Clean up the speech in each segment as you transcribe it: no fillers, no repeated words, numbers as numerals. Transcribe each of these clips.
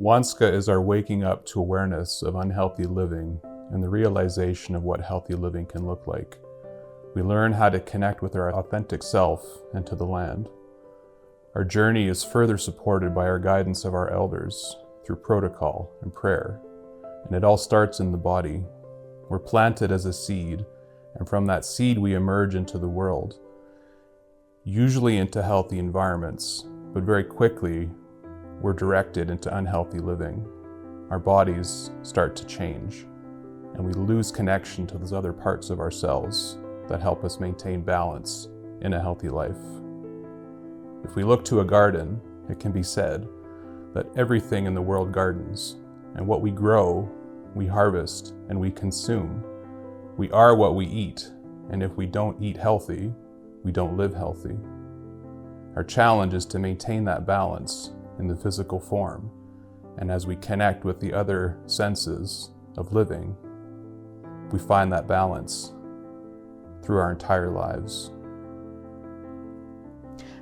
Waniska is our waking up to awareness of unhealthy living and the realization of what healthy living can look like. We learn how to connect with our authentic self and to the land. Our journey is further supported by our guidance of our elders through protocol and prayer, and it all starts in the body. We're planted as a seed, and from that seed we emerge into the world, usually into healthy environments, but very quickly we're directed into unhealthy living. Our bodies start to change, and we lose connection to those other parts of ourselves that help us maintain balance in a healthy life. If we look to a garden, it can be said that everything in the world gardens, and what we grow, we harvest, and we consume. We are what we eat, and if we don't eat healthy, we don't live healthy. Our challenge is to maintain that balance in the physical form, and as we connect with the other senses of living, we find that balance through our entire lives.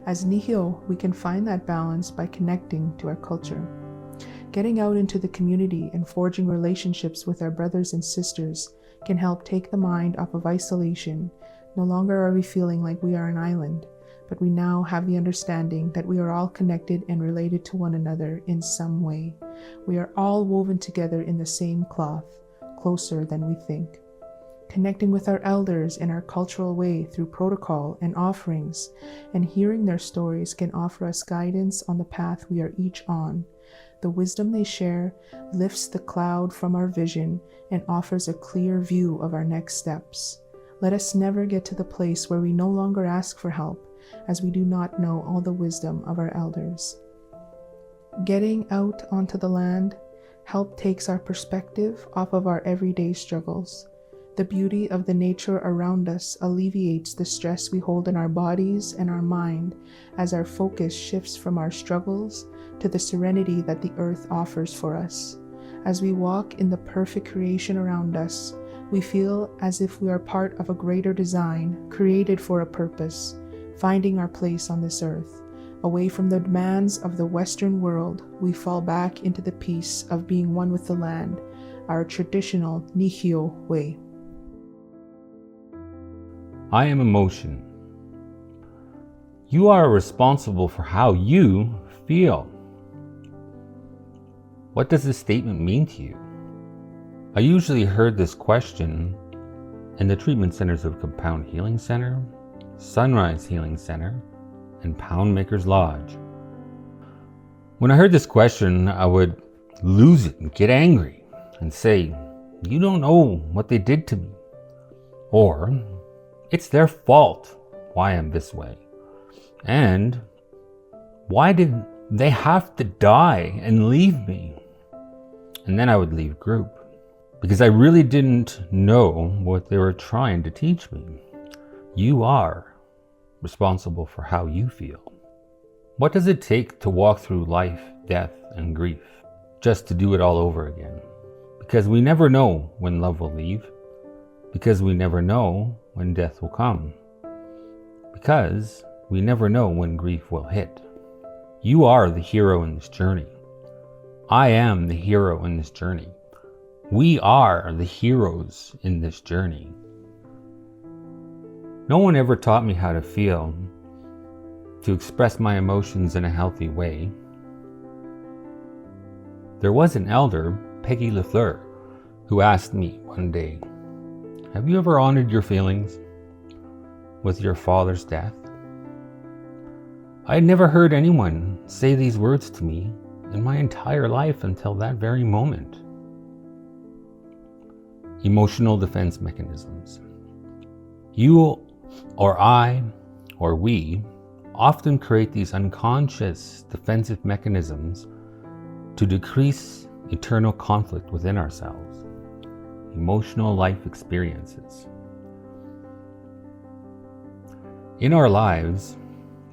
As Nihil, we can find that balance by connecting to our culture. Getting out into the community and forging relationships with our brothers and sisters can help take the mind off of isolation. No longer are we feeling like we are an island, but we now have the understanding that we are all connected and related to one another in some way. We are all woven together in the same cloth, closer than we think. Connecting with our elders in our cultural way through protocol and offerings, and hearing their stories can offer us guidance on the path we are each on. The wisdom they share lifts the cloud from our vision and offers a clear view of our next steps. Let us never get to the place where we no longer ask for help, as we do not know all the wisdom of our elders. Getting out onto the land help takes our perspective off of our everyday struggles. The beauty of the nature around us alleviates the stress we hold in our bodies and our mind as our focus shifts from our struggles to the serenity that the earth offers for us. As we walk in the perfect creation around us, we feel as if we are part of a greater design created for a purpose, finding our place on this earth. Away from the demands of the Western world, we fall back into the peace of being one with the land, our traditional Nihil way. I am emotion. You are responsible for how you feel. What does this statement mean to you? I usually heard this question in the treatment centers of Compound Healing Center, Sunrise Healing Center, and Poundmaker's Lodge. When I heard this question, I would lose it and get angry and say, "You don't know what they did to me," or "It's their fault why I'm this way," and "Why did they have to die and leave me?" And then I would leave group because I really didn't know what they were trying to teach me. You are responsible for how you feel. What does it take to walk through life, death, and grief just to do it all over again? Because we never know when love will leave. Because we never know when death will come. Because we never know when grief will hit. You are the hero in this journey. I am the hero in this journey. We are the heroes in this journey. No one ever taught me how to feel, to express my emotions in a healthy way. There was an elder, Peggy Lafleur, who asked me one day, "Have you ever honored your feelings with your father's death?" I had never heard anyone say these words to me in my entire life until that very moment. Emotional defense mechanisms. You or I or we often create these unconscious defensive mechanisms to decrease internal conflict within ourselves. Emotional life experiences. In our lives,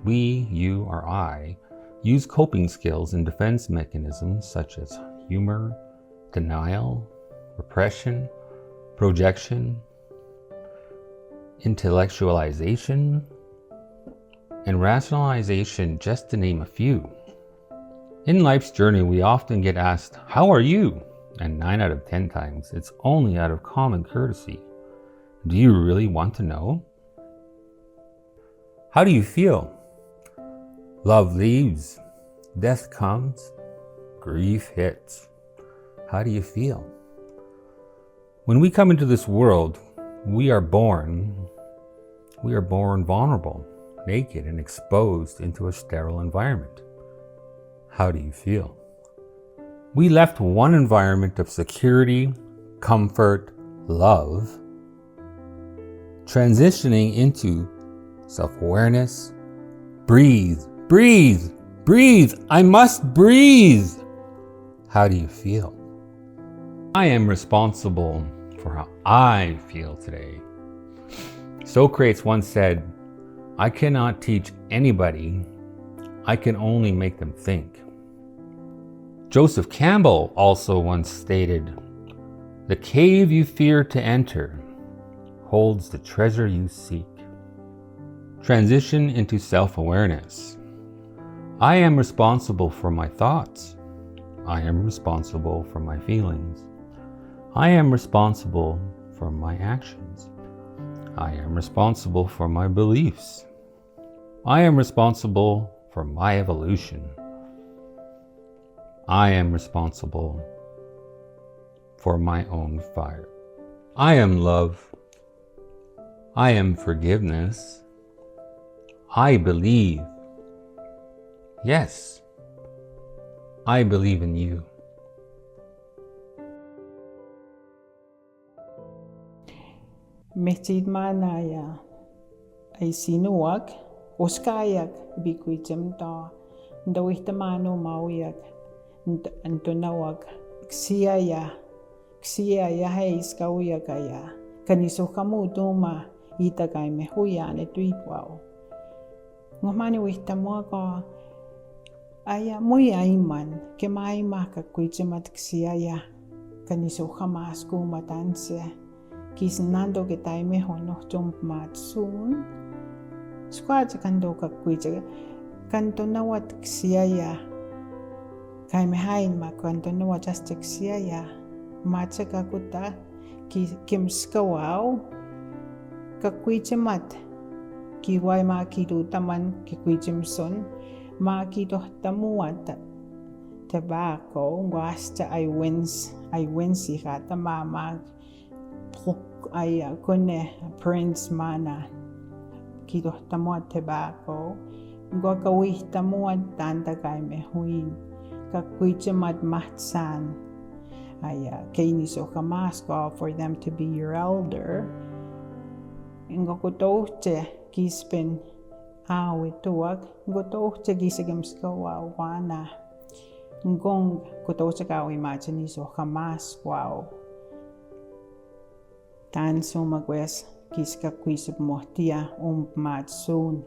we, you, or I use coping skills and defense mechanisms such as humor, denial, repression, projection, intellectualization, and rationalization, just to name a few. In life's journey, we often get asked, "How are you?" And 9 out of 10 times, it's only out of common courtesy. Do you really want to know? How do you feel? Love leaves, death comes, grief hits. How do you feel? When we come into this world, we are born vulnerable, naked, and exposed into a sterile environment. How do you feel? We left one environment of security, comfort, love, transitioning into self-awareness. Breathe, breathe, breathe. I must breathe. How do you feel? I am responsible for how I feel today. Socrates once said, "I cannot teach anybody. I can only make them think." Joseph Campbell also once stated, "The cave you fear to enter holds the treasure you seek." Transition into self-awareness. I am responsible for my thoughts. I am responsible for my feelings. I am responsible for my actions. I am responsible for my beliefs. I am responsible for my evolution. I am responsible for my own fire. I am love. I am forgiveness. I believe. Yes, I believe in you. Metid manaya ay sinuwag uskayak bikuitem ta ndawit mano mauyak antonawag ksiyaya hay skawiyakaya kaniso kamutuma itakay mehuya ne tuitwao ngomani wihtamwa ko aya muy aiman que maima ka kuichemat ksiyaya kaniso jamas kumatanse kisnando que taime hono matsun squad kando ka kuiche kanto nawat ksiyaya kaime hain ma kanto nawat just ksiyaya matsa ka kuta kim skawao ka kuichemat kiwai ma kidu taman ki kuichemson ma kido tamuat tobacco ngwasta I wins hata mama ay kone prince mana kido tamuat tobacco ngwa kawih tamuat tanta kay mehuin kakuichemat matsan ay kainiso kamasko for them to be your elder ngokutoche kispen awituak ngotoche gisegemsko wana ngong kutoche ka imaginiso kamas wow tan sumagwes kiska kuisip mohtia matsun.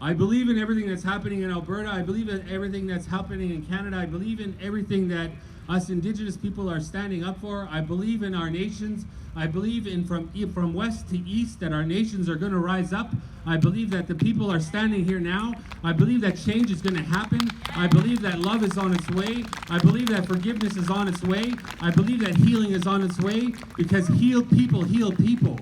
I believe in everything that's happening in Alberta. I believe in everything that's happening in Canada. I believe in everything that us indigenous people are standing up for. I believe in our nations. I believe in from west to east that our nations are going to rise up. I believe that the people are standing here now. I believe that change is going to happen. I believe that love is on its way. I believe that forgiveness is on its way. I believe that healing is on its way because healed people heal people.